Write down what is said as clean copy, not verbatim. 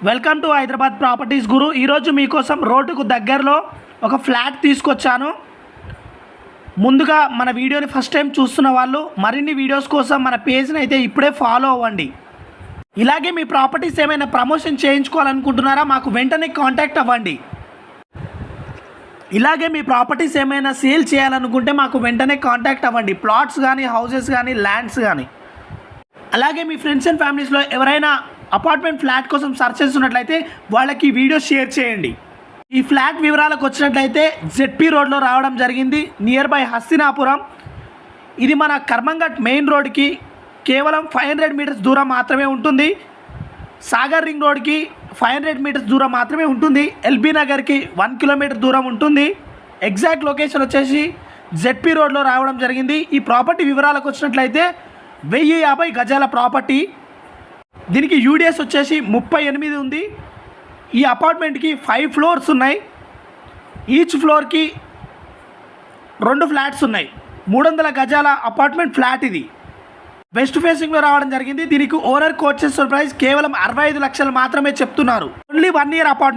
Welcome to Hyderabad properties గురు. ఈరోజు మీకోసం రోడ్డుకు దగ్గరలో ఒక ఫ్లాట్ తీసుకొచ్చాను. ముందుగా మన వీడియోని ఫస్ట్ టైం చూస్తున్న వాళ్ళు మరిన్ని వీడియోస్ కోసం మన పేజ్ని అయితే ఇప్పుడే ఫాలో అవ్వండి. ఇలాగే మీ ప్రాపర్టీస్ ఏమైనా ప్రమోషన్ చేయించుకోవాలనుకుంటున్నారా, మాకు వెంటనే కాంటాక్ట్ అవ్వండి. ఇలాగే మీ ప్రాపర్టీస్ ఏమైనా సేల్ చేయాలనుకుంటే మాకు వెంటనే కాంటాక్ట్ అవ్వండి. ప్లాట్స్ కానీ, హౌసెస్ కానీ, ల్యాండ్స్ కానీ. అలాగే మీ ఫ్రెండ్స్ అండ్ ఫ్యామిలీస్లో ఎవరైనా అపార్ట్మెంట్ ఫ్లాట్ కోసం సర్చ్ చేస్తున్నట్లయితే వాళ్ళకి వీడియో షేర్ చేయండి. ఈ ఫ్లాట్ వివరాలకు వచ్చినట్లయితే జెడ్పీ రోడ్లో రావడం జరిగింది, నియర్ బై హస్తినాపురం. ఇది మన కర్మంఘట్ మెయిన్ రోడ్కి కేవలం 500 మీటర్స్ దూరం మాత్రమే ఉంటుంది. సాగర్ రింగ్ రోడ్కి 500 మీటర్స్ దూరం మాత్రమే ఉంటుంది. ఎల్బీ నగర్కి 1 కిలోమీటర్ దూరం ఉంటుంది. ఎగ్జాక్ట్ లొకేషన్ వచ్చేసి జెడ్పీ రోడ్లో రావడం జరిగింది. ఈ ప్రాపర్టీ వివరాలకు వచ్చినట్లయితే 1050 గజాల ప్రాపర్టీ. దీనికి యూడిఎస్ వచ్చేసి 38 ఉంది. ఈ అపార్ట్మెంట్కి 5 ఫ్లోర్స్ ఉన్నాయి. ఈచ్ ఫ్లోర్కి 2 ఫ్లాట్స్ ఉన్నాయి. 300 గజాల అపార్ట్మెంట్ ఫ్లాట్ ఇది. వెస్ట్ ఫేసింగ్లో రావడం జరిగింది. దీనికి ఓనర్ కోట్ చేస్తున్న ప్రైస్ కేవలం 65 లక్షలు మాత్రమే చెప్తున్నారు. Only 1 year apartment.